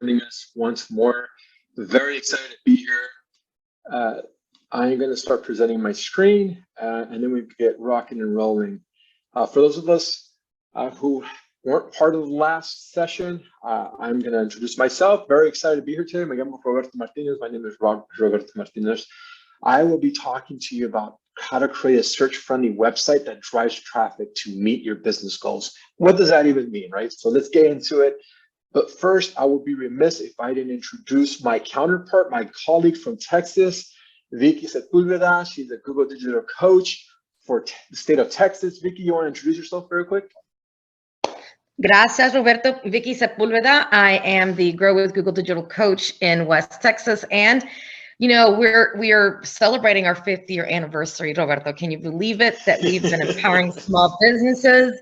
joining us once more. Very excited to be here. I'm going to start presenting my screen and then we get rocking and rolling. For those of us who weren't part of the last session, I'm going to introduce myself. Very excited to be here today. Me llamo Roberto Martinez. My name is Roberto Martinez. I will be talking to you about how to create a search-friendly website that drives traffic to meet your business goals. What does that even mean, right? So let's get into it. But first, I would be remiss if I didn't introduce my counterpart, my colleague from Texas, Vicky Sepulveda. She's a Google Digital Coach for the state of Texas. Vicky, you want to introduce yourself very quick? Gracias, Roberto. Vicky Sepulveda. I am the Grow with Google Digital Coach in West Texas. And, you know, we are celebrating our 5th year anniversary, Roberto. Can you believe it that we've been empowering small businesses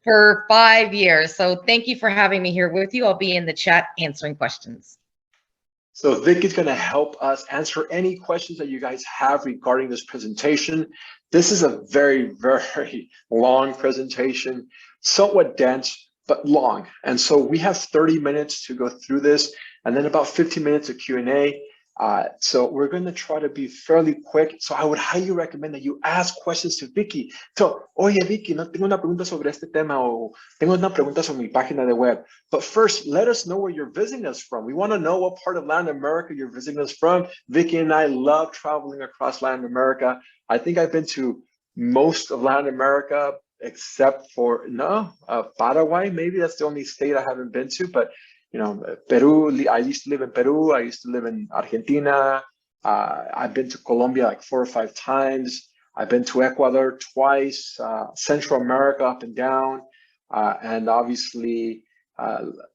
for 5 years? So thank you for having me here with you. I'll be in the chat answering questions. So Vicky's going to help us answer any questions that you guys have regarding this presentation. This is a very, very long presentation, somewhat dense, but long. And so we have 30 minutes to go through this and then about 15 minutes of Q&A. So we're going to try to be fairly quick. So I would highly recommend that you ask questions to Vicky. So, oye, Vicky, no tengo una pregunta sobre este tema o tengo una pregunta sobre mi página de web. But first, let us know where you're visiting us from. We want to know what part of Latin America you're visiting us from. Vicky and I love traveling across Latin America. I think I've been to most of Latin America except for, Paraguay. Maybe that's the only state I haven't been to, but you know, Peru, I used to live in Peru. I used to live in Argentina. I've been to Colombia like 4 or 5 times. I've been to Ecuador twice, Central America up and down, and obviously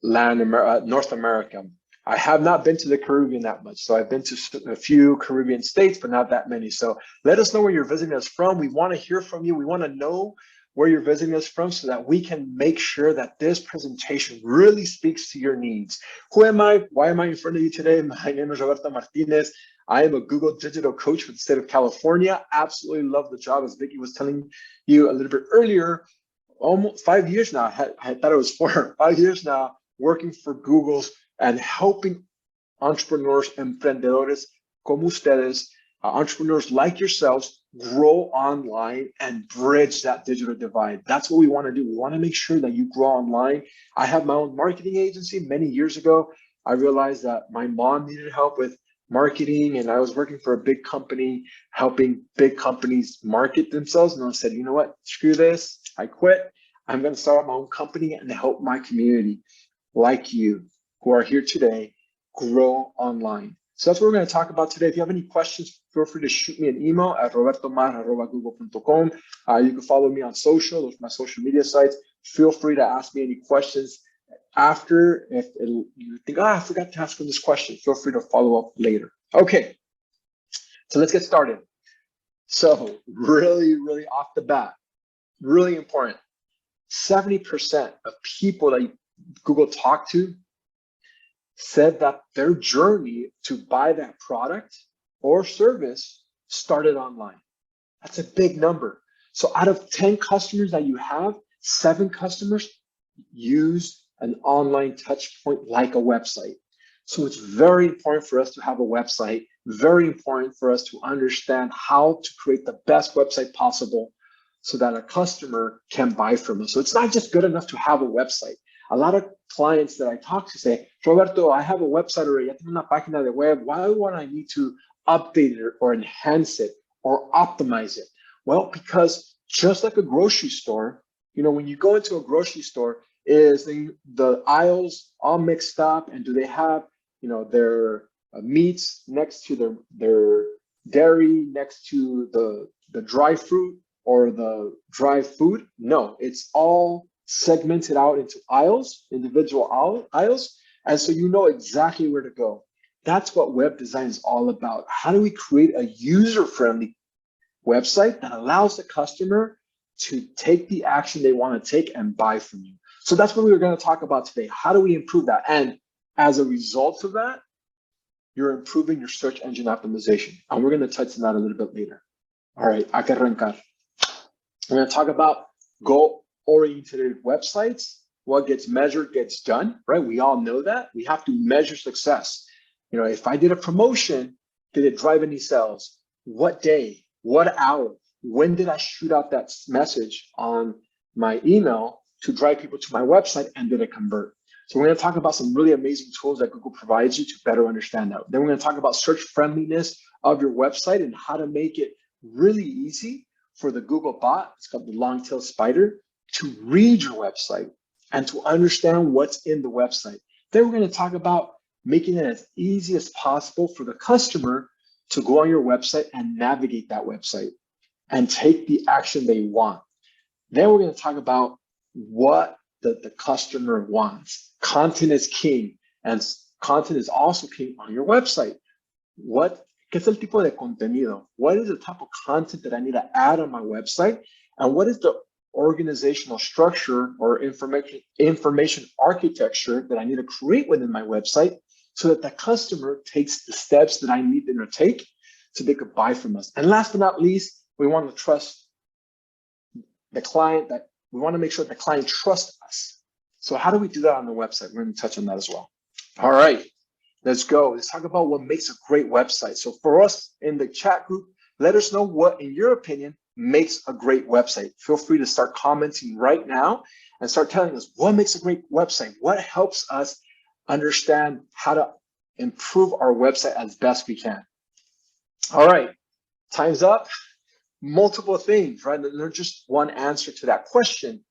North America. I have not been to the Caribbean that much. So I've been to a few Caribbean states, but not that many. So let us know where you're visiting us from. We want to hear from you. We want to know where you're visiting us from so that we can make sure that this presentation really speaks to your needs. Who am I? Why am I in front of you today? My name is Roberto Martinez. I am a Google Digital Coach for the state of California. Absolutely love the job, as Vicky was telling you a little bit earlier. Almost 5 years now. I thought it was 4 5 years now working for Google's and helping entrepreneurs, emprendedores como ustedes, entrepreneurs like yourselves, grow online and bridge that digital divide. That's what we want to do. We want to make sure that you grow online. I have my own marketing agency. Many years ago, I realized that my mom needed help with marketing and I was working for a big company, helping big companies market themselves. And I said, you know what, screw this. I quit. I'm going to start my own company and help my community like you who are here today grow online. So that's what we're going to talk about today. If you have any questions, feel free to shoot me an email at robertomar@google.com. You can follow me on social, those are my social media sites. Feel free to ask me any questions after. If you think, I forgot to ask them this question, feel free to follow up later. Okay, so let's get started. So really off the bat, really important, 70% of people that Google talked to said that their journey to buy that product or service started online. That's a big number. So out of 10 customers that you have, 7 customers use an online touch point like a website. So it's very important for us to have a website, very important for us to understand how to create the best website possible so that a customer can buy from us. So it's not just good enough to have a website. A lot of clients that I talk to say, Roberto, I have a website already, ya tengo una página de web. Why would I need to update it or enhance it or optimize it? Well, because just like a grocery store, you know, when you go into a grocery store, is the aisles all mixed up, and do they have, you know, their meats next to their dairy, next to the dry fruit or the dry food? No, it's all segmented out into aisles, individual aisles, and so you know exactly where to go. That's what web design is all about. How do we create a user-friendly website that allows the customer to take the action they want to take and buy from you? So that's what we're going to talk about today. How do we improve that? And as a result of that, you're improving your search engine optimization. And we're going to touch on that a little bit later. All right, hay que arrancar. We're going to talk about goal-oriented websites what gets measured gets done, right? We all know that. We have to measure success. You know, if I did a promotion, did it drive any sales? What day? What hour? When did I shoot out that message on my email to drive people to my website, and did it convert? So we're going to talk about some really amazing tools that Google provides you to better understand that. Then we're going to talk about search friendliness of your website and how to make it really easy for the Google bot, it's called the long-tailed spider, to read your website and to understand what's in the website. Then we're going to talk about making it as easy as possible for the customer to go on your website and navigate that website and take the action they want. Then we're going to talk about what the customer wants. Content is king, and content is also king on your website. ¿Qué es el tipo de contenido? What is the type of content that I need to add on my website? And what is the organizational structure or information architecture that I need to create within my website so that the customer takes the steps that I need them to take so they could buy from us? And last but not least, we want to trust the client, that we want to make sure the client trusts us. So how do we do that on the website? We're going to touch on that as well. All right, let's go. Let's talk about what makes a great website. So for us in the chat group, let us know what, in your opinion, makes a great website. Feel free to start commenting right now and start telling us what makes a great website. What helps us understand how to improve our website as best we can. All right, time's up. Multiple things, right? There's just one answer to that question.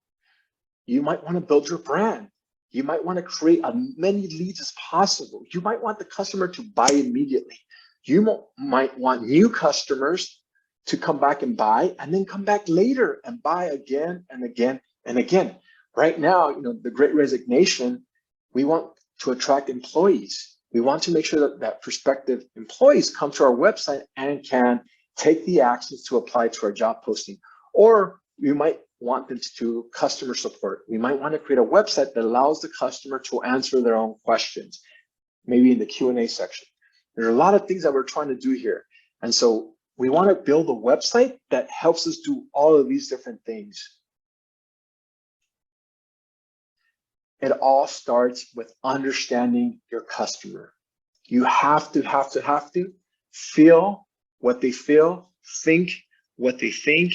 You might want to build your brand. You might want to create as many leads as possible. You might want the customer to buy immediately. You might want new customers to come back and buy, and then come back later and buy again and again and again. Right now, you know, the Great Resignation, we want to attract employees. We want to make sure that prospective employees come to our website and can take the actions to apply to our job posting. Or you might want them to do customer support. We might want to create a website that allows the customer to answer their own questions, maybe in the Q&A section. There are a lot of things that we're trying to do here. And so we want to build a website that helps us do all of these different things. It all starts with understanding your customer. You have to feel what they feel, think what they think,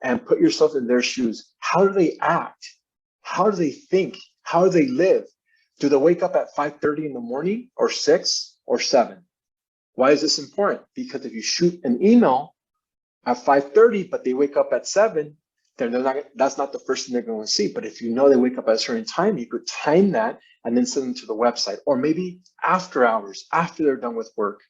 and put yourself in their shoes. How do they act? How do they think? How do they live? Do they wake up at 5:30 in the morning, or 6 or 7? Why is this important? Because if you shoot an email at 5:30, but they wake up at 7, then that's not the first thing they're going to see. But if you know they wake up at a certain time, you could time that and then send them to the website, or maybe after hours, after they're done with work.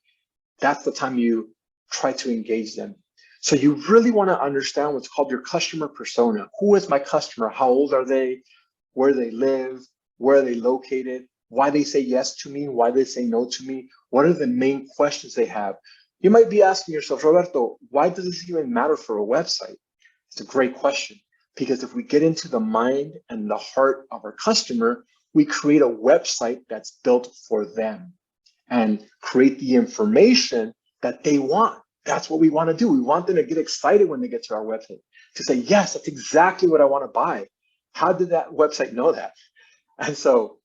That's the time you try to engage them. So you really want to understand what's called your customer persona. Who is my customer? How old are they? Where they live? Where are they located? Why they say yes to me? Why they say no to me? What are the main questions they have? You might be asking yourself, Roberto, why does this even matter for a website? It's a great question, because if we get into the mind and the heart of our customer, we create a website that's built for them and create the information that they want. That's what we want to do. We want them to get excited when they get to our website, to say, yes, that's exactly what I want to buy. How did that website know that? And so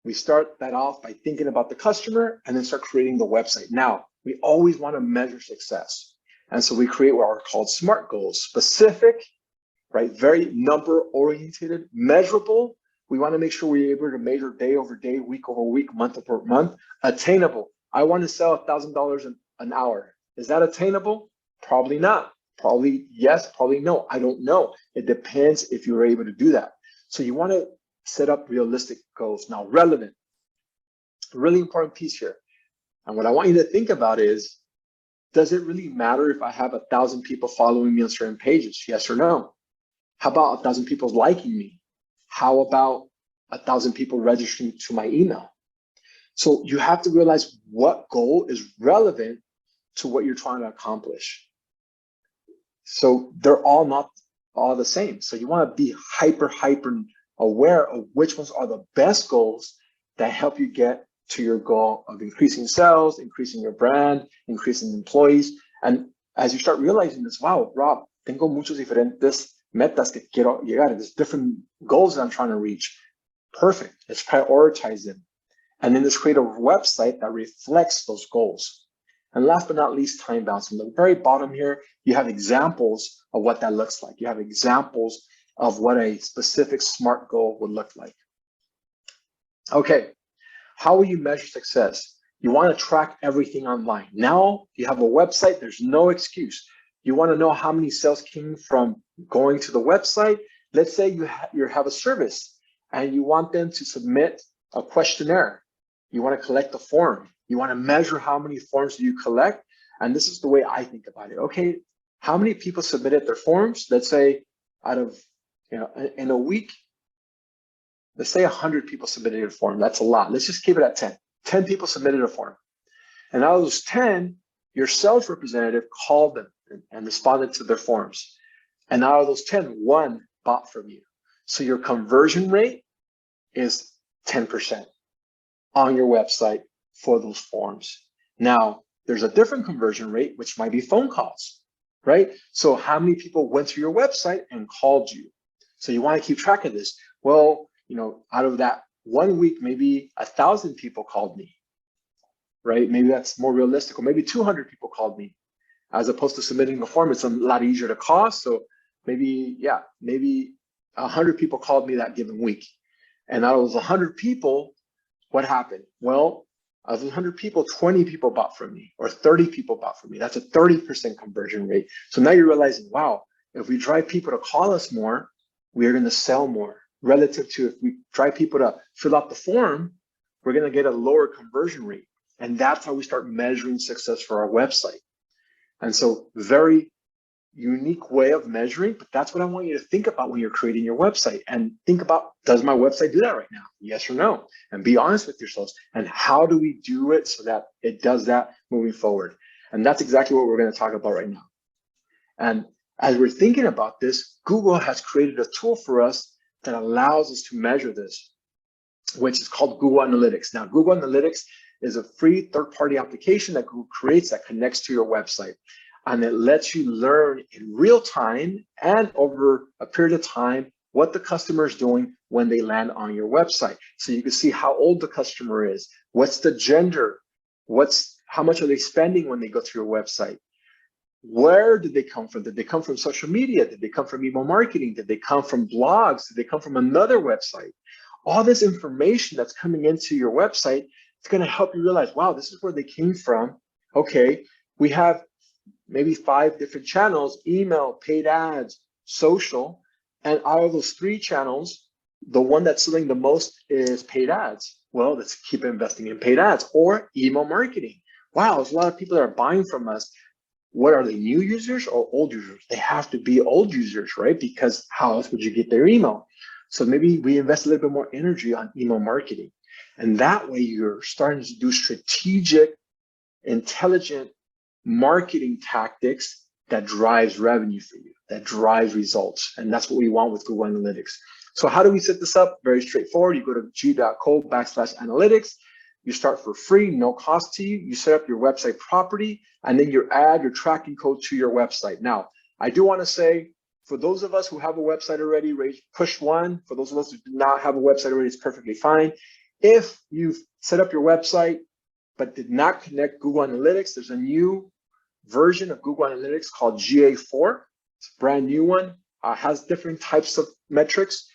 we start that off by thinking about the customer and then start creating the website. Now, we always want to measure success. And so we create what are called SMART goals: specific, right? Very number oriented, measurable. We want to make sure we're able to measure day over day, week over week, month over month. Attainable. I want to sell $1,000 an hour. Is that attainable? Probably not. Probably yes, probably no. I don't know. It depends if you're able to do that. So you want to set up realistic goals. Now, relevant, a really important piece here. And what I want you to think about is, does it really matter if I have 1,000 people following me on certain pages? Yes or no? How about 1,000 people liking me? How about 1,000 people registering to my email? So you have to realize what goal is relevant to what you're trying to accomplish. So they're all not all the same. So you want to be hyper aware of which ones are the best goals that help you get to your goal of increasing sales, increasing your brand, increasing employees. And as you start realizing this, wow, Rob, tengo muchos diferentes metas que quiero llegar. There's different goals that I'm trying to reach. Perfect. Let's prioritize them. And then let's create a website that reflects those goals. And last but not least, time bounds. On the very bottom here, you have examples of what that looks like. You have examples of what a specific SMART goal would look like. Okay, how will you measure success? You want to track everything online. Now you have a website, there's no excuse. You want to know how many sales came from going to the website. Let's say you have a service and you want them to submit a questionnaire. You want to collect a form. You want to measure how many forms do you collect. And this is the way I think about it. Okay, how many people submitted their forms? Let's say out of, in a week, let's say 100 people submitted a form. That's a lot. Let's just keep it at 10. 10 people submitted a form. And out of those 10, your sales representative called them and responded to their forms. And out of those 10, one bought from you. So your conversion rate is 10% on your website for those forms. Now, there's a different conversion rate, which might be phone calls, right? So how many people went to your website and called you? So you want to keep track of this. Well, out of that 1 week, maybe 1,000 people called me, right? Maybe that's more realistic, or maybe 200 people called me, as opposed to submitting a form. It's a lot easier to cost. So maybe 100 people called me that given week. And out of those 100 people, what happened? Well, out of those 100 people, 20 people bought from me, or 30 people bought from me. That's a 30% conversion rate. So now you're realizing, wow, if we drive people to call us more, we are going to sell more. Relative to if we drive people to fill out the form, we're going to get a lower conversion rate. And that's how we start measuring success for our website. And so very unique way of measuring, but that's what I want you to think about when you're creating your website. And think about, does my website do that right now? Yes or no? And be honest with yourselves. And how do we do it so that it does that moving forward? And that's exactly what we're going to talk about right now. And as we're thinking about this, Google has created a tool for us that allows us to measure this, which is called Google Analytics. Now, Google Analytics is a free third-party application that Google creates that connects to your website. And it lets you learn in real time and over a period of time what the customer is doing when they land on your website. So you can see how old the customer is, what's the gender, how much are they spending when they go to your website. Where did they come from? Did they come from social media? Did they come from email marketing? Did they come from blogs? Did they come from another website? All this information that's coming into your website, it's going to help you realize, wow, this is where they came from. Okay, we have maybe 5 different channels: email, paid ads, social. And out of those 3 channels, the one that's selling the most is paid ads. Well, let's keep investing in paid ads. Or email marketing. Wow, there's a lot of people that are buying from us. What are they, new users or old users? They have to be old users, right? Because how else would you get their email? So maybe we invest a little bit more energy on email marketing. And that way you're starting to do strategic, intelligent marketing tactics that drives revenue for you, that drives results. And that's what we want with Google Analytics. So how do we set this up? Very straightforward. You go to g.co/analytics. You start for free, no cost to you. You set up your website property, and then you add your tracking code to your website. Now, I do want to say, for those of us who have a website already, push 1. For those of us who do not have a website already, it's perfectly fine. If you've set up your website but did not connect Google Analytics, there's a new version of Google Analytics called GA4. It's a brand new one, has different types of metrics.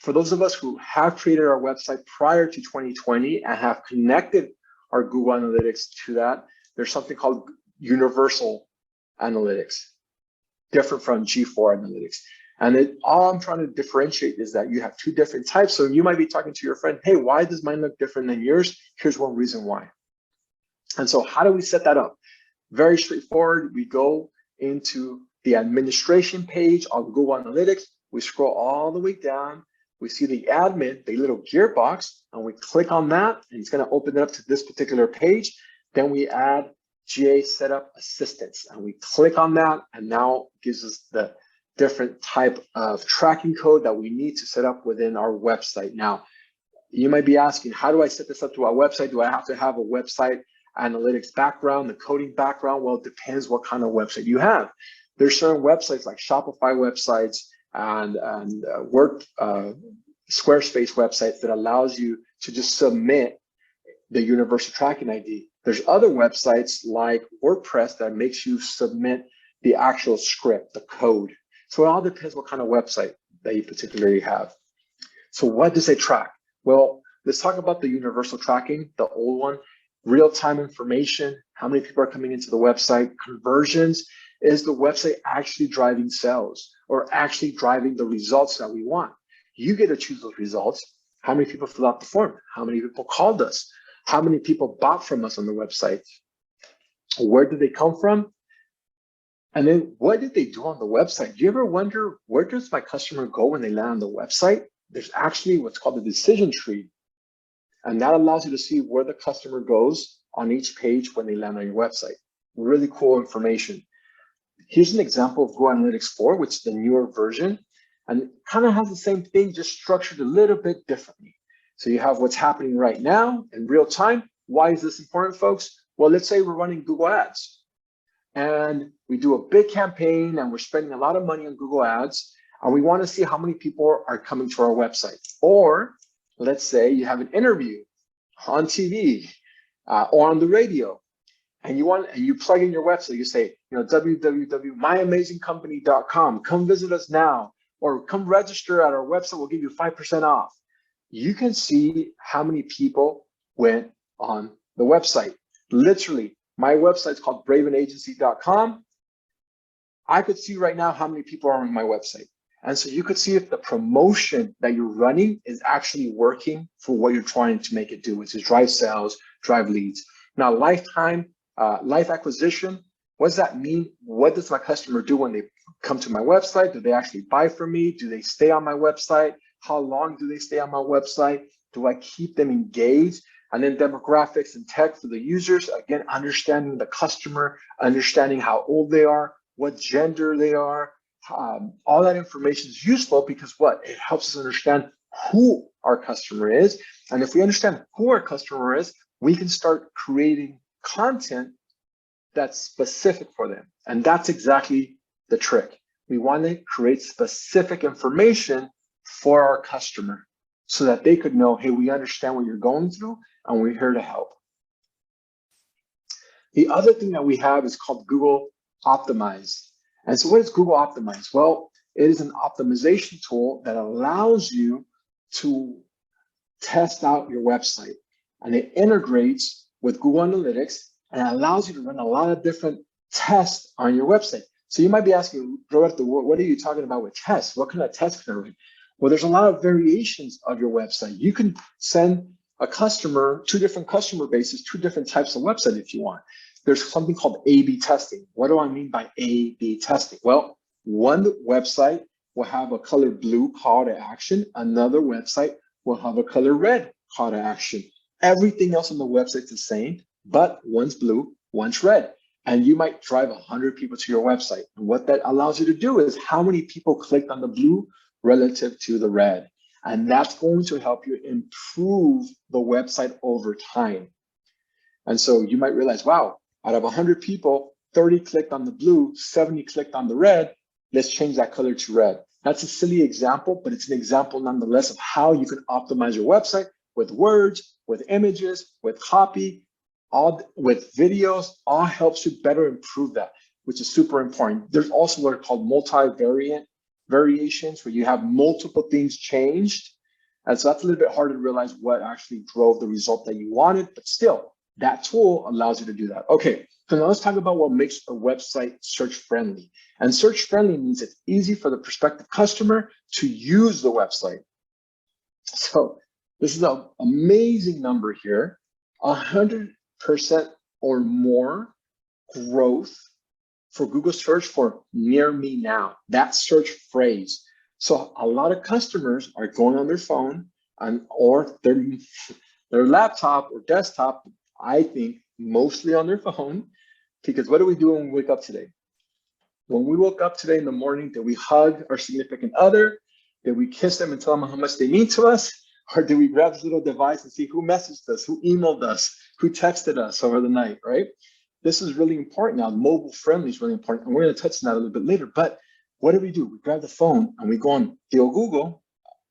For those of us who have created our website prior to 2020 and have connected our Google Analytics to that, there's something called Universal Analytics, different from G4 Analytics. And all I'm trying to differentiate is that you have 2 different types. So you might be talking to your friend, hey, why does mine look different than yours? Here's one reason why. And so how do we set that up? Very straightforward. We go into the administration page on Google Analytics. We scroll all the way down. We see the admin, the little gearbox, and we click on that, and it's going to open it up to this particular page. Then we add GA Setup Assistance, and we click on that, and now it gives us the different type of tracking code that we need to set up within our website. Now, you might be asking, how do I set this up to our website? Do I have to have a website analytics background, the coding background? Well, it depends what kind of website you have. There's certain websites like Shopify websites and Squarespace websites that allows you to just submit the universal tracking ID. There's other websites like WordPress that makes you submit the actual script, the code. So it all depends what kind of website that you particularly have. So what does it track? Well, let's talk about the universal tracking, the old one. Real-time information, how many people are coming into the website, conversions. Is the website actually driving sales or actually driving the results that we want? You get to choose those results. How many people filled out the form? How many people called us? How many people bought from us on the website? Where did they come from? And then what did they do on the website? Do you ever wonder, where does my customer go when they land on the website? There's actually what's called the decision tree. And that allows you to see where the customer goes on each page when they land on your website. Really cool information. Here's an example of Google Analytics 4, which is the newer version, and it kind of has the same thing, just structured a little bit differently. So you have what's happening right now in real time. Why is this important, folks? Well, let's say we're running Google Ads and we do a big campaign and we're spending a lot of money on Google Ads and we want to see how many people are coming to our website. Or let's say you have an interview on TV or on the radio, and you plug in your website. You say, www.myamazingcompany.com. Come visit us now, or come register at our website. We'll give you 5% off. You can see how many people went on the website. Literally, my website's called bravenagency.com. I could see right now how many people are on my website. And so you could see if the promotion that you're running is actually working for what you're trying to make it do, which is drive sales, drive leads. Now, life acquisition, what does that mean? What does my customer do when they come to my website? Do they actually buy from me? Do they stay on my website? How long do they stay on my website? Do I keep them engaged? And then demographics and tech for the users, again, understanding the customer, understanding how old they are, what gender they are. All that information is useful because what? It helps us understand who our customer is. And if we understand who our customer is, we can start creating content that's specific for them. And that's exactly the trick. We want to create specific information for our customer so that they could know, hey, we understand what you're going through and we're here to help. The other thing that we have is called Google Optimize. And so what is Google Optimize? Well, it is an optimization tool that allows you to test out your website, and it integrates with Google Analytics and it allows you to run a lot of different tests on your website. So you might be asking, Roberto, what are you talking about with tests? What kind of tests can I run? Well, there's a lot of variations of your website. You can send a customer, two different customer bases, two different types of website if you want. There's something called A/B testing. What do I mean by A/B testing? Well, one website will have a color blue call to action. Another website will have a color red call to action. Everything else on the website's the same, but one's blue, one's red. And you might drive 100 people to your website. And what that allows you to do is how many people clicked on the blue relative to the red. And that's going to help you improve the website over time. And so you might realize, wow, out of 100 people, 30 clicked on the blue, 70 clicked on the red. Let's change that color to red. That's a silly example, but it's an example nonetheless of how you can optimize your website with words, with images, with copy, all with videos, all helps you better improve that, which is super important. There's also what are called multivariate variations where you have multiple things changed. And so that's a little bit harder to realize what actually drove the result that you wanted, but still, that tool allows you to do that. Okay, so now let's talk about what makes a website search friendly. And search friendly means it's easy for the prospective customer to use the website. So this is an amazing number here, 100% or more growth for Google search for near me now, that search phrase. So a lot of customers are going on their phone or their laptop or desktop, I think mostly on their phone, because what do we do when we wake up today? When we woke up today in the morning, did we hug our significant other? Did we kiss them and tell them how much they mean to us? Or did we grab this little device and see who messaged us, who emailed us, who texted us over the night, right? this is really important now. Mobile friendly is really important. And we're going to touch on that a little bit later. But what do? We grab the phone and we go on Tío Google,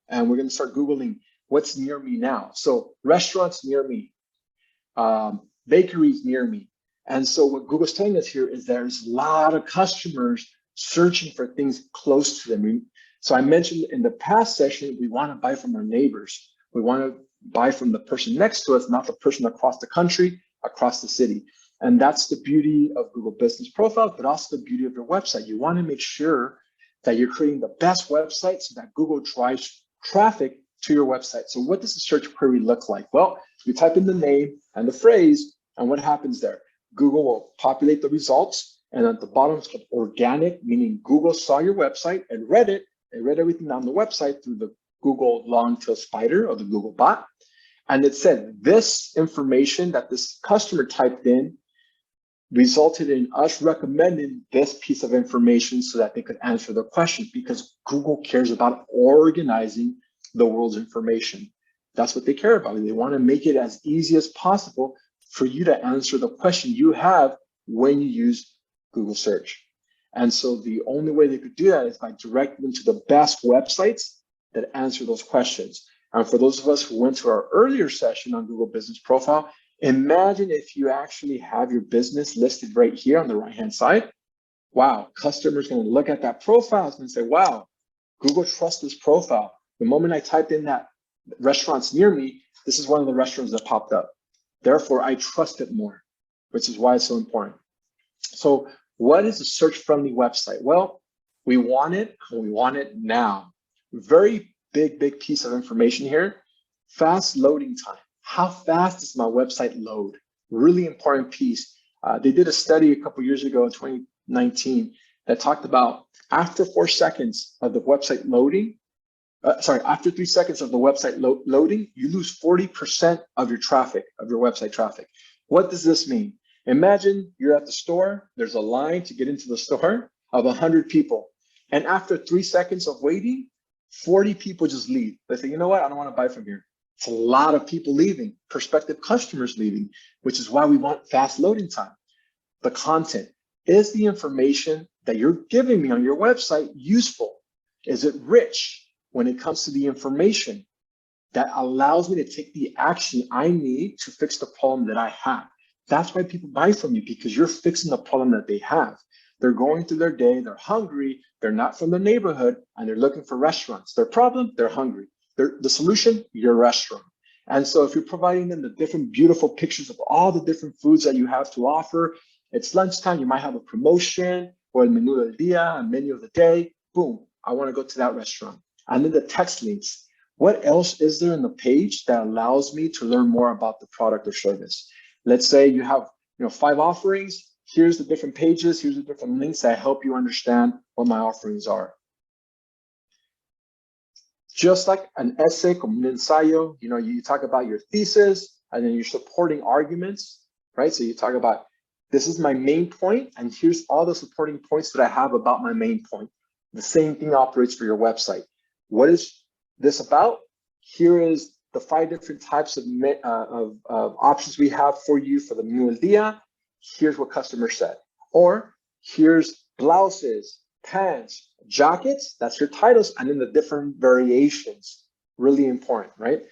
and we're going to start Googling what's near me now. So restaurants near me, bakeries near me. And so what Google's telling us here is there's a lot of customers searching for things close to them. So I mentioned in the past session, we want to buy from our neighbors. We want to buy from the person next to us, not the person across the country, across the city. And that's the beauty of Google Business Profile, but also the beauty of your website. You want to make sure that you're creating the best website so that Google drives traffic to your website. So what does the search query look like? Well, you type in the name and the phrase, and what happens there? Google will populate the results, and at the bottom it's called organic, meaning Google saw your website and read it. They read everything on the website through the Google long-tail spider or the Google bot. And it said this information that this customer typed in resulted in us recommending this piece of information so that they could answer the question, because Google cares about organizing the world's information. That's what they care about. They want to make it as easy as possible for you to answer the question you have when you use Google search. And so the only way they could do that is by directing them to the best websites that answer those questions. And for those of us who went to our earlier session on Google Business Profile, imagine if you actually have your business listed right here on the right-hand side. Wow, customers going to look at that profile and say, wow, Google trusts this profile. The moment I typed in that restaurants near me, this is one of the restaurants that popped up. Therefore, I trust it more, which is why it's so important. So what is a search-friendly website? Well, we want it, and we want it now. Very big piece of information here. Fast loading time. How fast does my website load? Really important piece. They did a study a couple years ago in 2019 that talked about after 4 seconds of the website loading, after 3 seconds of the website loading, you lose 40% of your traffic, of your website traffic. What does this mean? Imagine you're at the store, there's a line to get into the store of 100 people. And after 3 seconds of waiting, 40 people just leave. They say, you know what, I don't want to buy from here. It's a lot of people leaving, prospective customers leaving, which is why we want fast loading time. The content. Is the information that you're giving me on your website useful? Is it rich when it comes to the information that allows me to take the action I need to fix the problem that I have? That's why people buy from you, because you're fixing the problem that they have. They're going through their day, they're hungry, they're not from the neighborhood, and they're looking for restaurants. Their problem, they're hungry. The solution, your restaurant. And so if you're providing them the different beautiful pictures of all the different foods that you have to offer, it's lunchtime, you might have a promotion or a menu del día, a menu of the day, boom, I want to go to that restaurant. And then the text links. What else is there in the page that allows me to learn more about the product or service? Let's say you have 5 offerings. Here's the different pages. Here's the different links that help you understand what my offerings are. Just like an essay, como un ensayo, you talk about your thesis and then your supporting arguments, right? So you talk about, this is my main point, and here's all the supporting points that I have about my main point. The same thing operates for your website. What is this about? Here is the 5 different types of options we have for you for the menu del día. Here's what customers said. Or here's blouses, pants, jackets, that's your titles, and then the different variations. Really important, right?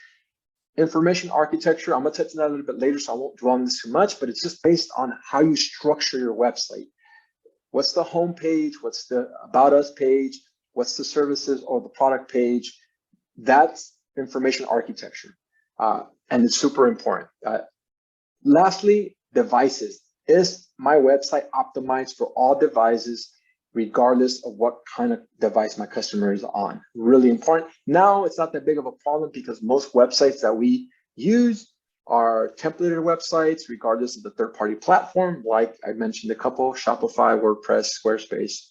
Information architecture, I'm gonna touch on that a little bit later, so I won't dwell on this too much, but it's just based on how you structure your website. What's the home page? What's the About Us page? What's the services or the product page? That's information architecture, and it's super important. Lastly, devices. Is my website optimized for all devices, regardless of what kind of device my customer is on? Really important. Now, it's not that big of a problem because most websites that we use are templated websites, regardless of the third-party platform, like I mentioned a couple, Shopify, WordPress, Squarespace.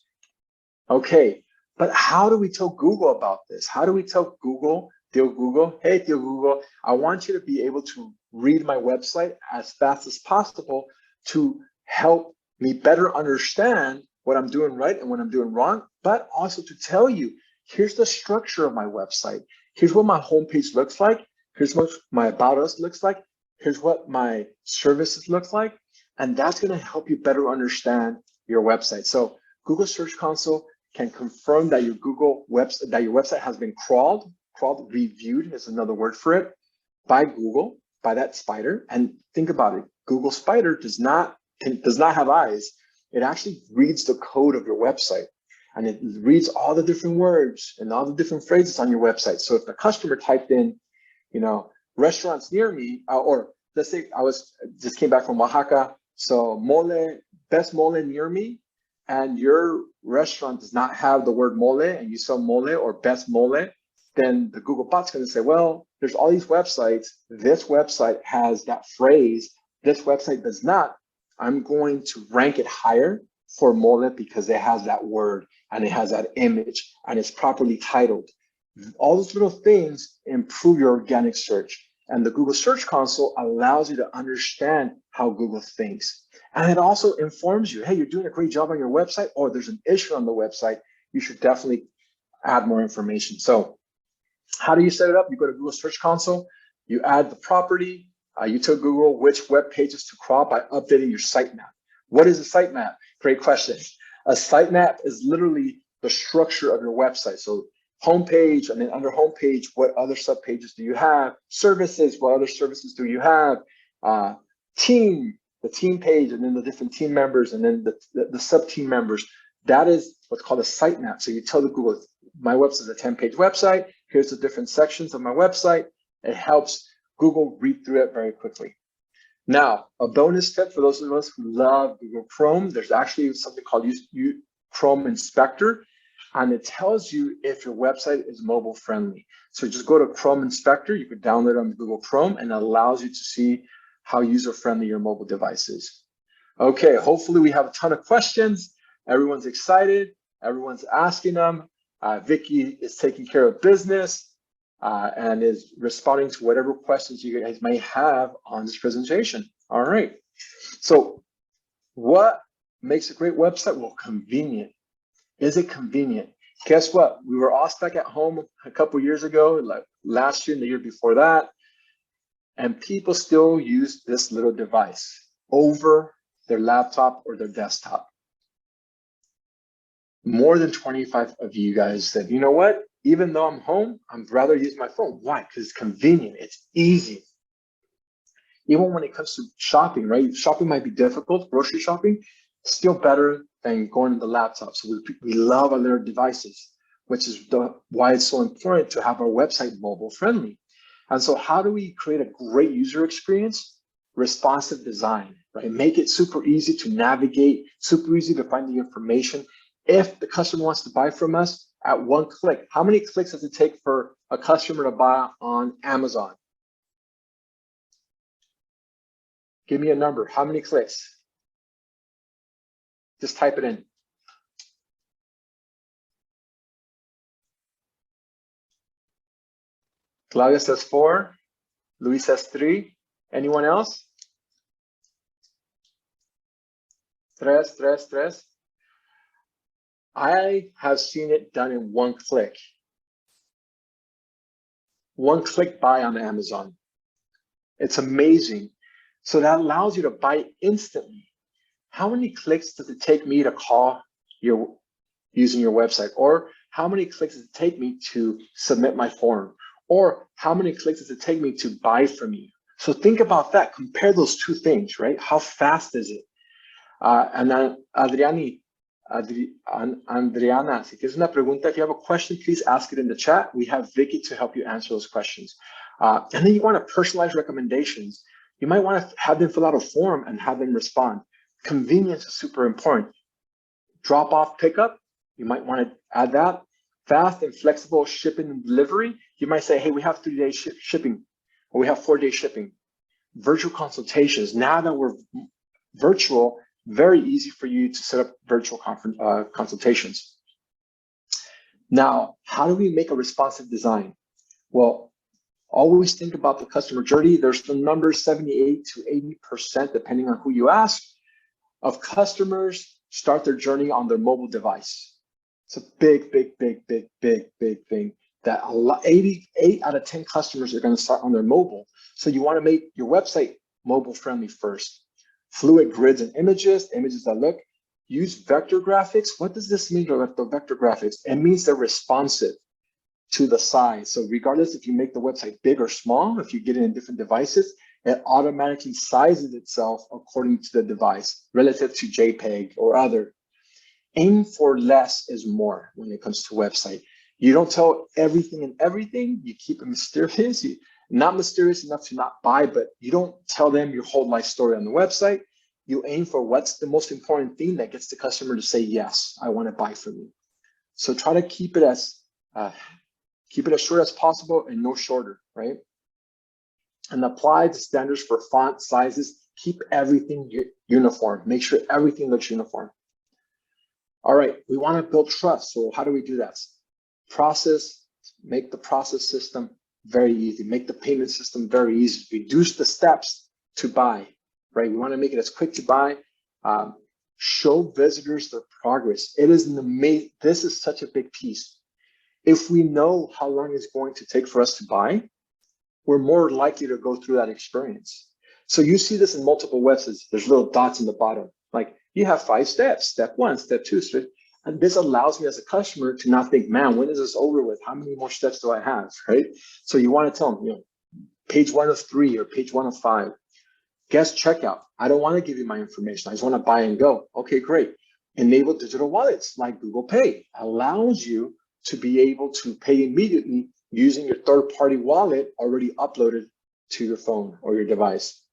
Okay, but how do we tell Google about this? How do we tell Google, Tío Google, hey, Tío Google, I want you to be able to read my website as fast as possible to help me better understand what I'm doing right and what I'm doing wrong, but also to tell you, here's the structure of my website. Here's what my homepage looks like. Here's what my About Us looks like. Here's what my services look like. And that's going to help you better understand your website. So Google Search Console can confirm that your website has been crawled, reviewed is another word for it, by Google, by that spider. And think about it, Google Spider does not have eyes. It actually reads the code of your website, and it reads all the different words and all the different phrases on your website. So if the customer typed in, restaurants near me, or let's say just came back from Oaxaca, so best mole near me, and your restaurant does not have the word mole, and you sell mole or best mole, then the Google bot's going to say, well, there's all these websites. This website has that phrase. This website does not. I'm going to rank it higher for mole because it has that word and it has that image and it's properly titled. All those little things improve your organic search. And the Google Search Console allows you to understand how Google thinks. And it also informs you, hey, you're doing a great job on your website, or there's an issue on the website. You should definitely add more information. So how do you set it up? You go to Google Search Console, you add the property, you tell Google which web pages to crawl by updating your sitemap. What is a sitemap? Great question. A sitemap is literally the structure of your website. So homepage, and then under homepage, what other subpages do you have? Services, what other services do you have? Team, the team page, and then the different team members, and then the sub-team members. That is what's called a sitemap. So you tell the Google, my website is a 10-page website. Here's the different sections of my website. It helps Google read through it very quickly. Now, a bonus tip for those of us who love Google Chrome, there's actually something called Chrome Inspector, and it tells you if your website is mobile friendly. So just go to Chrome Inspector. You can download it on Google Chrome, and it allows you to see how user-friendly your mobile device is. Okay, hopefully we have a ton of questions. Everyone's excited. Everyone's asking them. Vicky is taking care of business and is responding to whatever questions you guys may have on this presentation. All right. So what makes a great website? Well, convenient. Is it convenient? Guess what? We were all stuck at home a couple years ago, like last year and the year before that, and people still use this little device over their laptop or their desktop. More than 25 of you guys said, you know what? Even though I'm home, I'd rather use my phone. Why? Because it's convenient. It's easy. Even when it comes to shopping, right? Shopping might be difficult, grocery shopping, still better than going to the laptop. So we love our little devices, which is why it's so important to have our website mobile friendly. And so how do we create a great user experience? Responsive design, right? Make it super easy to navigate, super easy to find the information. If the customer wants to buy from us at one click, how many clicks does it take for a customer to buy on Amazon? Give me a number. How many clicks? Just type it in. Claudia says 4. Luis says 3. Anyone else? 3. I have seen it done in one click. One click buy on Amazon. It's amazing. So that allows you to buy instantly. How many clicks does it take me to call using your website? Or how many clicks does it take me to submit my form? Or how many clicks does it take me to buy from you? So think about that. Compare those two things, right? How fast is it? And then Adriana, si tienes una pregunta, if you have a question, please ask it in the chat. We have Vicky to help you answer those questions. And then you want to personalize recommendations. You might want to have them fill out a form and have them respond. Convenience is super important. Drop off pickup, you might want to add that. Fast and flexible shipping and delivery. You might say, hey, we have 3-day shipping, or we have 4-day shipping. Virtual consultations. Now that we're virtual, very easy for you to set up virtual consultations. Now, how do we make a responsive design? Well, always think about the customer journey. There's the numbers 78 to 80%, depending on who you ask, of customers start their journey on their mobile device. It's a big thing that 8 out of 10 customers are going to start on their mobile. So you want to make your website mobile friendly first. Fluid grids and images that look. Use vector graphics. What does this mean, Roberto? Vector graphics? It means they're responsive to the size. So regardless if you make the website big or small, if you get it in different devices, it automatically sizes itself according to the device relative to JPEG or other. Aim for less is more when it comes to website. You don't tell everything and everything. You keep it mysterious. Not mysterious enough to not buy, but you don't tell them your whole life story on the website. You aim for what's the most important thing that gets the customer to say, yes, I want to buy from you. So try to keep it as short as possible and no shorter, right? And apply the standards for font sizes. Keep everything uniform. Make sure everything looks uniform. All right, we want to build trust. So how do we do that? Make the process system very easy. Make the payment system very easy. Reduce the steps to buy, right? We want to make it as quick to buy. Show visitors their progress. It is an amazing, this is such a big piece. If we know how long it's going to take for us to buy, we're more likely to go through that experience. So you see this in multiple websites. There's little dots in the bottom. Like you have 5 steps, step 1, step 2, and this allows me as a customer to not think, man, when is this over with? How many more steps do I have, right? So you want to tell them, page 1 of 3 or page 1 of 5. Guest checkout. I don't want to give you my information. I just want to buy and go. Okay, great. Enable digital wallets like Google Pay allows you to be able to pay immediately using your third-party wallet already uploaded to your phone or your device.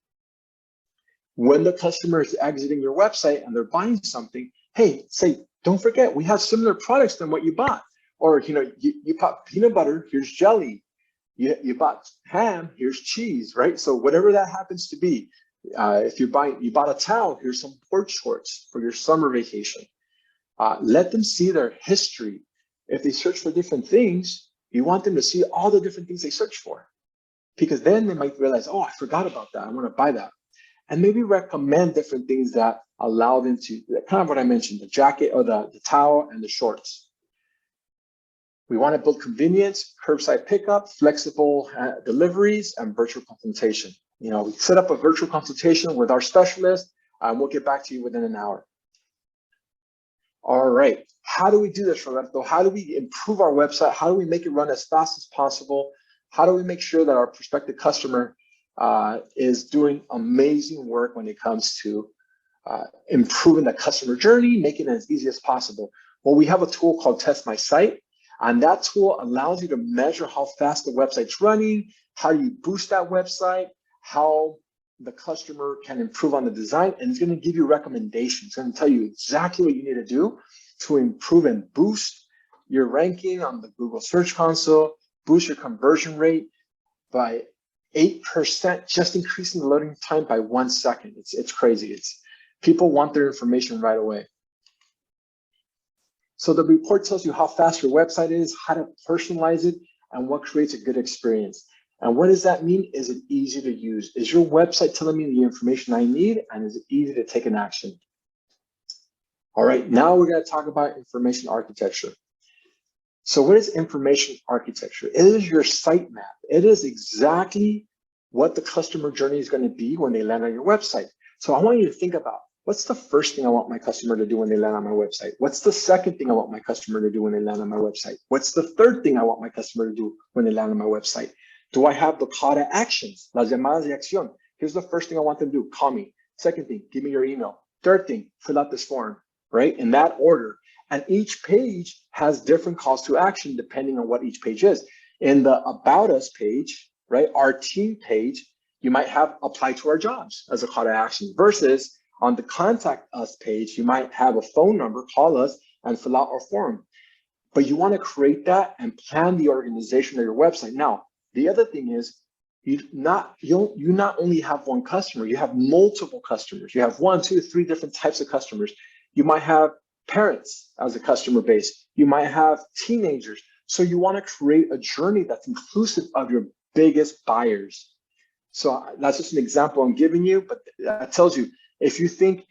When the customer is exiting your website and they're buying something, hey, say, don't forget, we have similar products than what you bought. Or, you bought peanut butter, here's jelly. You bought ham, here's cheese, right? So whatever that happens to be, if you bought a towel, here's some porch shorts for your summer vacation. Let them see their history. If they search for different things, you want them to see all the different things they search for, because then they might realize, oh, I forgot about that. I want to buy that. And maybe recommend different things that allow them to, kind of what I mentioned, the jacket or the towel and the shorts. We want to build convenience, curbside pickup, flexible deliveries, and virtual consultation. We set up a virtual consultation with our specialist, and we'll get back to you within an hour. All right, how do we do this, Roberto? How do we improve our website? How do we make it run as fast as possible? How do we make sure that our prospective customer is doing amazing work when it comes to improving the customer journey, making it as easy as possible? Well, we have a tool called Test My Site, and that tool allows you to measure how fast the website's running, how you boost that website, how the customer can improve on the design, and it's going to give you recommendations. It's going to tell you exactly what you need to do to improve and boost your ranking on the Google Search Console, boost your conversion rate by 8%, just increasing the loading time by 1 second. It's crazy. People want their information right away. So the report tells you how fast your website is, how to personalize it, and what creates a good experience. And what does that mean? Is it easy to use? Is your website telling me the information I need? And is it easy to take an action? All right, now we're going to talk about information architecture. So what is information architecture? It is your site map. It is exactly what the customer journey is going to be when they land on your website. So I want you to think about, what's the first thing I want my customer to do when they land on my website? What's the second thing I want my customer to do when they land on my website? What's the third thing I want my customer to do when they land on my website? Do I have the call to actions? Las llamadas de acción. Here's the first thing I want them to do. Call me. Second thing, give me your email. Third thing, fill out this form, right? In that order. And each page has different calls to action depending on what each page is. In the About Us page, right, our team page, you might have apply to our jobs as a call to action, versus on the Contact Us page, you might have a phone number, call us, and fill out our form. But you want to create that and plan the organization of your website. Now, the other thing is, you not only have one customer, you have multiple customers. You have 1, 2, 3 different types of customers. You might have parents as a customer base. You might have teenagers. So you want to create a journey that's inclusive of your biggest buyers. So that's just an example I'm giving you, but that tells you, if you think,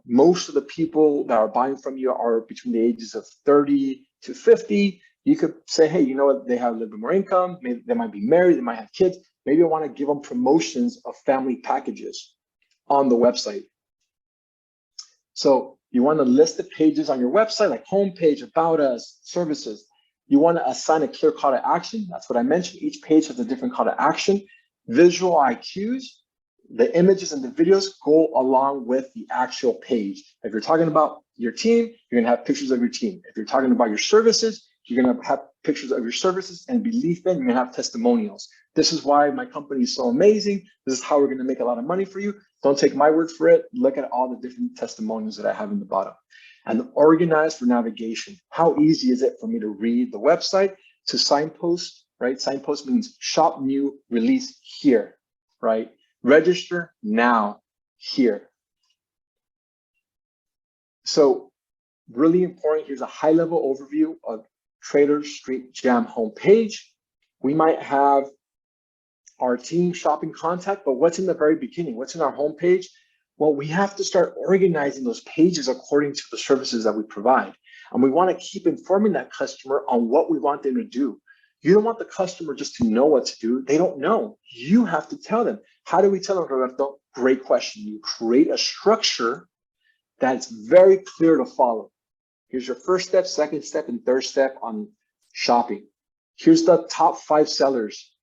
most of the people that are buying from you are between the ages of 30 to 50, you could say, hey, they have a little bit more income. Maybe they might be married, they might have kids. Maybe I want to give them promotions of family packages on the website. So you want to list the pages on your website, like homepage, about us, services. You want to assign a clear call to action. That's what I mentioned. Each page has a different call to action. Visual IQs, the images and the videos go along with the actual page. If you're talking about your team, you're gonna have pictures of your team. If you're talking about your services, you're gonna have pictures of your services, and believe me, you're gonna have testimonials. This is why my company is so amazing. This is how we're gonna make a lot of money for you. Don't take my word for it. Look at all the different testimonials that I have in the bottom. And organized for navigation. How easy is it for me to read the website, to signpost, right? Signpost means shop new, release here, right? Register now, here. So really important, here's a high-level overview of Trader Street Jam homepage. We might have our team shopping contact, but what's in the very beginning? What's in our homepage? Well, we have to start organizing those pages according to the services that we provide. And we want to keep informing that customer on what we want them to do. You don't want the customer just to know what to do. They don't know. You have to tell them. How do we tell them, Roberto? Great question. You create a structure that's very clear to follow. Here's your first step, second step, and third step on shopping. Here's the top 5 sellers.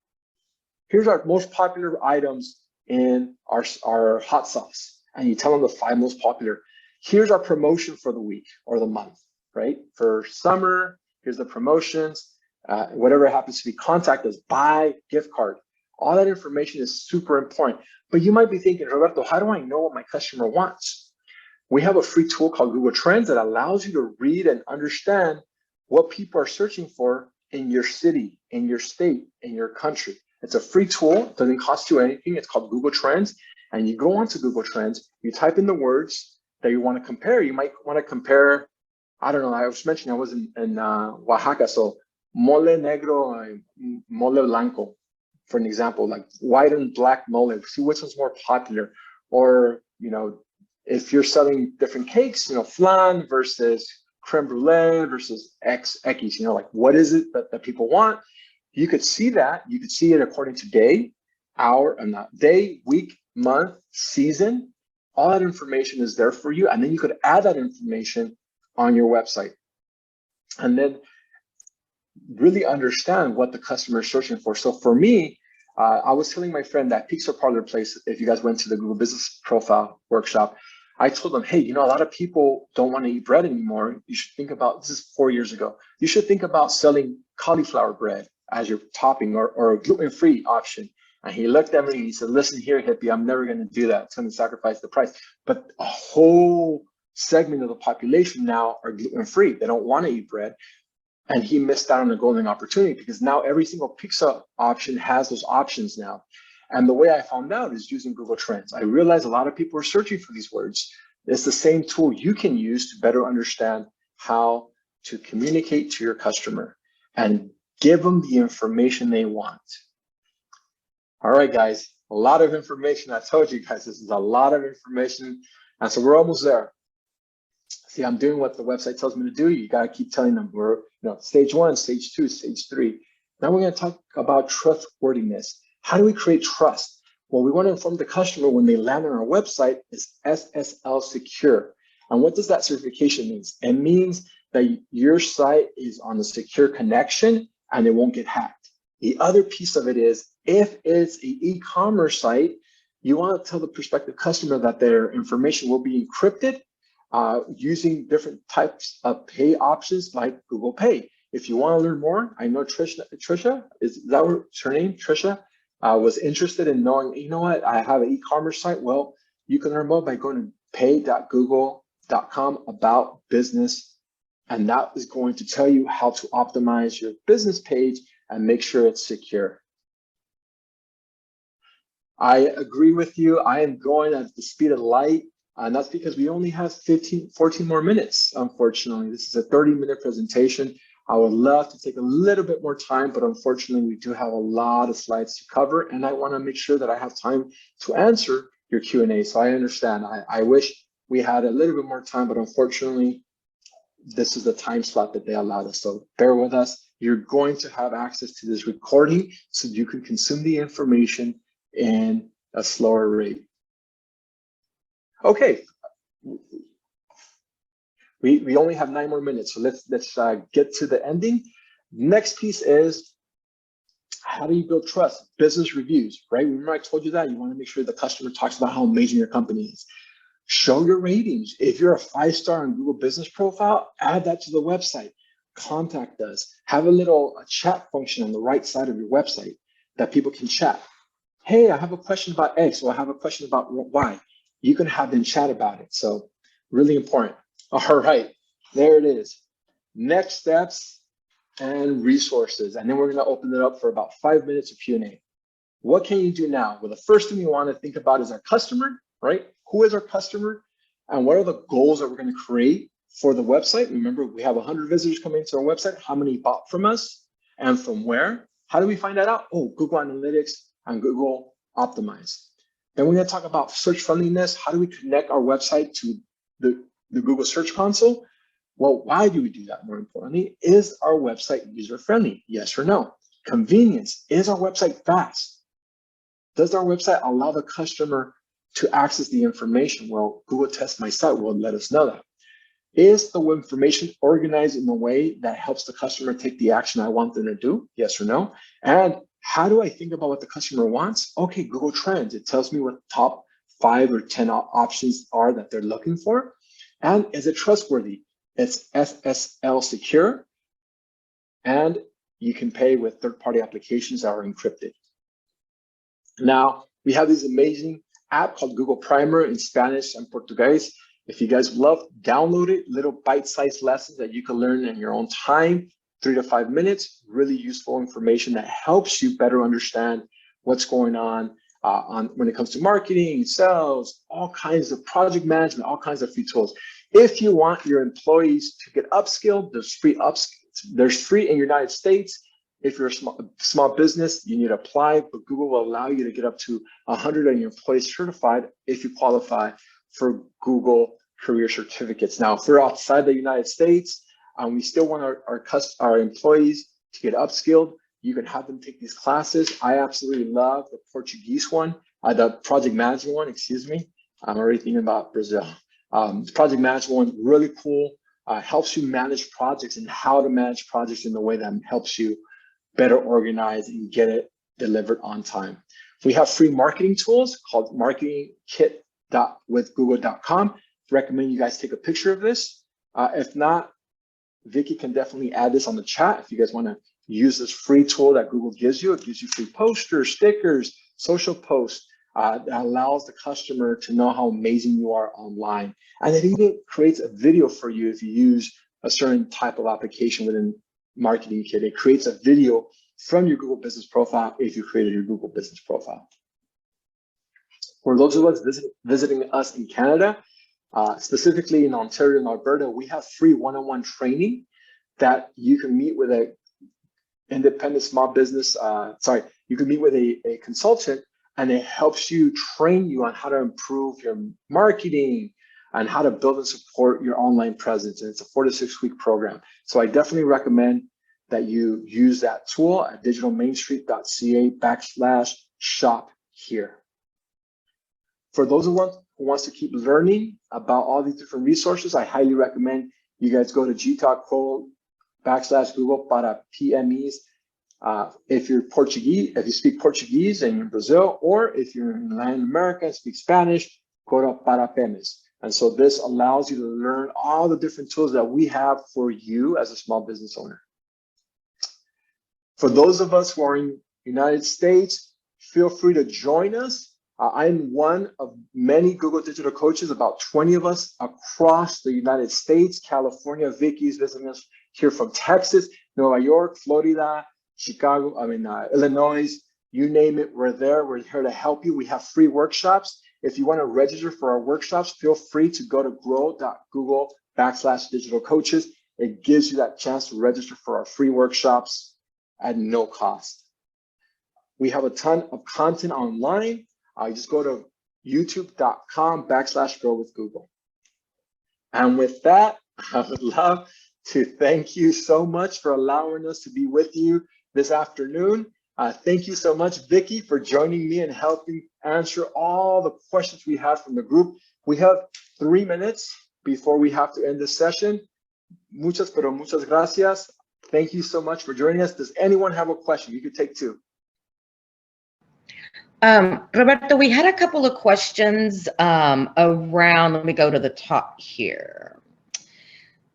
Here's our most popular items in our hot sauce. And you tell them the 5 most popular. Here's our promotion for the week or the month, right? For summer, here's the promotions. Whatever happens to be, contact us, buy gift card. All that information is super important. But you might be thinking, Roberto, how do I know what my customer wants? We have a free tool called Google Trends that allows you to read and understand what people are searching for in your city, in your state, in your country. It's a free tool. It doesn't cost you anything. It's called Google Trends. And you go onto Google Trends, you type in the words that you want to compare. You might want to compare, I don't know, I was mentioning I was in Oaxaca, so mole negro, mole blanco, for an example, like white and black mole, see which one's more popular. Or, you know, if you're selling different cakes, you know, flan versus creme brulee versus X, you know, like what is it that people want? You could see that. You could see it according to day, hour, and not day, week, month, season. All that information is there for you. And then you could add that information on your website. And then really understand what the customer is searching for. So for me, I was telling my friend that Pizza Parlor place, if you guys went to the Google Business Profile workshop, I told them, hey, you know, a lot of people don't want to eat bread anymore. You should think about, this is 4 years ago, you should think about selling cauliflower bread as your topping or a gluten-free option. And he looked at me and he said, listen here, hippie, I'm never going to do that. It's going to sacrifice the price. But a whole segment of the population now are gluten-free. They don't want to eat bread. And he missed out on a golden opportunity because now every single pizza option has those options now. And the way I found out is using Google Trends. I realized a lot of people are searching for these words. It's the same tool you can use to better understand how to communicate to your customer and give them the information they want. All right, guys, a lot of information. I told you guys, this is a lot of information. And so we're almost there. See, I'm doing what the website tells me to do. You got to keep telling them we're, you know, stage 1, stage 2, stage 3. Now we're going to talk about trustworthiness. How do we create trust? Well, we want to inform the customer when they land on our website is SSL secure. And what does that certification mean? It means that your site is on a secure connection and it won't get hacked. The other piece of it is if it's an e-commerce site, you want to tell the prospective customer that their information will be encrypted using different types of pay options like Google Pay. If you want to learn more, I know Trisha, is that her name? Trisha was interested in knowing, you know what, I have an e-commerce site. Well, you can learn more by going to pay.google.com about business. And that is going to tell you how to optimize your business page and make sure it's secure. I agree with you. I am going at the speed of light. And that's because we only have 14 more minutes, unfortunately. This is a 30-minute presentation. I would love to take a little bit more time, but unfortunately, we do have a lot of slides to cover, and I want to make sure that I have time to answer your Q&A. So I understand. I wish we had a little bit more time, but unfortunately, this is the time slot that they allowed us. So bear with us. You're going to have access to this recording so you can consume the information in a slower rate. Okay, We only have 9 more minutes, so let's get to the ending. Next piece is, how do you build trust? Business reviews, right? Remember I told you that you want to make sure the customer talks about how amazing your company is. Show your ratings. If you're a 5-star on Google Business Profile, add that to the website. Contact us. Have a little chat function on the right side of your website that people can chat. Hey, I have a question about X, or I have a question about Y. You can have them chat about it. So really important. All right, there it is. Next steps and resources. And then we're going to open it up for about 5 minutes of Q&A. What can you do now? Well, the first thing you want to think about is our customer, right? Who is our customer? And what are the goals that we're going to create for the website? Remember, we have 100 visitors coming to our website. How many bought from us and from where? How do we find that out? Oh, Google Analytics and Google Optimize. Then we're going to talk about search friendliness. How do we connect our website to the Google Search Console? Well, why do we do that? More importantly, is our website user-friendly? Yes or no? Convenience. Is our website fast? Does our website allow the customer to access the information? Well, Google Test My Site will let us know that. Is the information organized in a way that helps the customer take the action I want them to do? Yes or no? And how do I think about what the customer wants? Okay, Google Trends. It tells me what top 5 or 10 options are that they're looking for. And is it trustworthy? It's SSL secure, and you can pay with third-party applications that are encrypted. Now, we have this amazing app called Google Primer in Spanish and Portuguese. If you guys love, download it. Little bite-sized lessons that you can learn in your own time, 3 to 5 minutes. Really useful information that helps you better understand what's going on when it comes to marketing, sales, all kinds of project management, all kinds of free tools. If you want your employees to get upskilled, there's free in the United States. If you're a small business, you need to apply, but Google will allow you to get up to 100 of your employees certified if you qualify for Google career certificates. Now, if we're outside the United States and we still want our employees to get upskilled, you can have them take these classes. I absolutely love the Portuguese one, the project management one, excuse me. I'm already thinking about Brazil. Project management one, really cool. Helps you manage projects and how to manage projects in the way that helps you better organize and get it delivered on time. We have free marketing tools called marketingkit.withgoogle.com. Recommend you guys take a picture of this. If not, Vicky can definitely add this on the chat if you guys want to use this free tool that Google gives you. It gives you free posters, stickers, social posts that allows the customer to know how amazing you are online. And it even creates a video for you if you use a certain type of application within Marketing Kit. It creates a video from your Google Business Profile if you created your Google Business Profile. For those of us visiting us in Canada, specifically in Ontario and Alberta, we have free one-on-one training that you can meet with a independent small business, you can meet with a consultant, and it helps you train you on how to improve your marketing and how to build and support your online presence. And it's a 4 to 6 week program. So I definitely recommend that you use that tool at digitalmainstreet.ca/shop here. For those of us who wants to keep learning about all these different resources, I highly recommend you guys go to g.co/Google para PMEs. If you're Portuguese, if you speak Portuguese and you're in Brazil, or if you're in Latin America and speak Spanish, go to para PMEs. And so this allows you to learn all the different tools that we have for you as a small business owner. For those of us who are in the United States, feel free to join us. I'm one of many Google Digital Coaches, about 20 of us across the United States. California, Vicky's visiting us here from Texas, New York, Florida, Chicago, Illinois, you name it, we're there. We're here to help you. We have free workshops. If you want to register for our workshops, feel free to go to grow.google/digital coaches. It gives you that chance to register for our free workshops at no cost. We have a ton of content online. Just go to youtube.com/growwithgoogle. And with that, I would love to thank you so much for allowing us to be with you this afternoon. Thank you so much, Vicky, for joining me and helping answer all the questions we have from the group. We have 3 minutes before we have to end this session. Muchas, pero muchas gracias. Thank you so much for joining us. Does anyone have a question? You could take two. Roberto, we had a couple of questions around, let me go to the top here.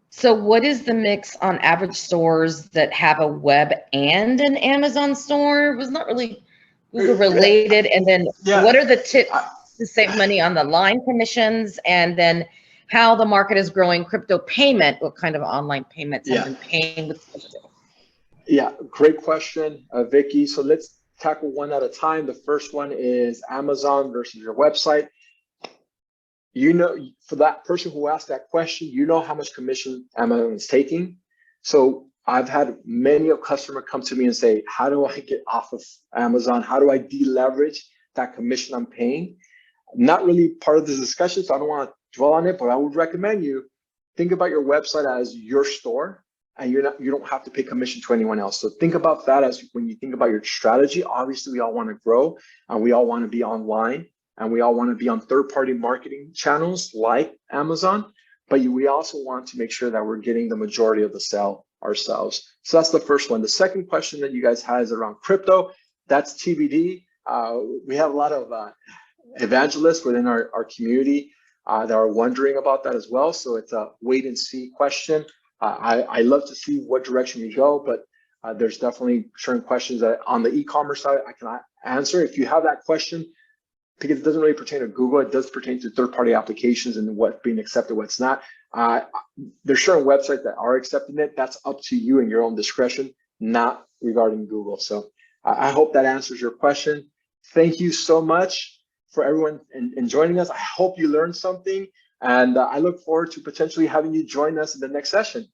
So what is the mix on average stores that have a web and an Amazon store? It was not really Google related. And then what are the tips to save money on the line commissions? And then how the market is growing crypto payment, what kind of online payments have been paying with crypto? Yeah, great question, Vicky. So let's tackle one at a time. The first one is Amazon versus your website. You know, for that person who asked that question, you know how much commission Amazon is taking. So I've had many a customer come to me and say, how do I get off of Amazon? How do I deleverage that commission I'm paying? Not really part of this discussion, so I don't want to dwell on it, but I would recommend you think about your website as your store, and you don't have to pay commission to anyone else. So think about that as when you think about your strategy. Obviously, we all want to grow and we all want to be online and we all want to be on third-party marketing channels like Amazon, but we also want to make sure that we're getting the majority of the sale ourselves. So that's the first one. The second question that you guys had is around crypto. That's TBD. We have a lot of evangelists within our community that are wondering about that as well. So it's a wait and see question. I love to see what direction you go, but there's definitely certain questions that on the e-commerce side I cannot answer. If you have that question, because it doesn't really pertain to Google, it does pertain to third-party applications and what's being accepted, what's not. There's certain websites that are accepting it. That's up to you and your own discretion, not regarding Google. So I hope that answers your question. Thank you so much for everyone in joining us. I hope you learned something, and I look forward to potentially having you join us in the next session.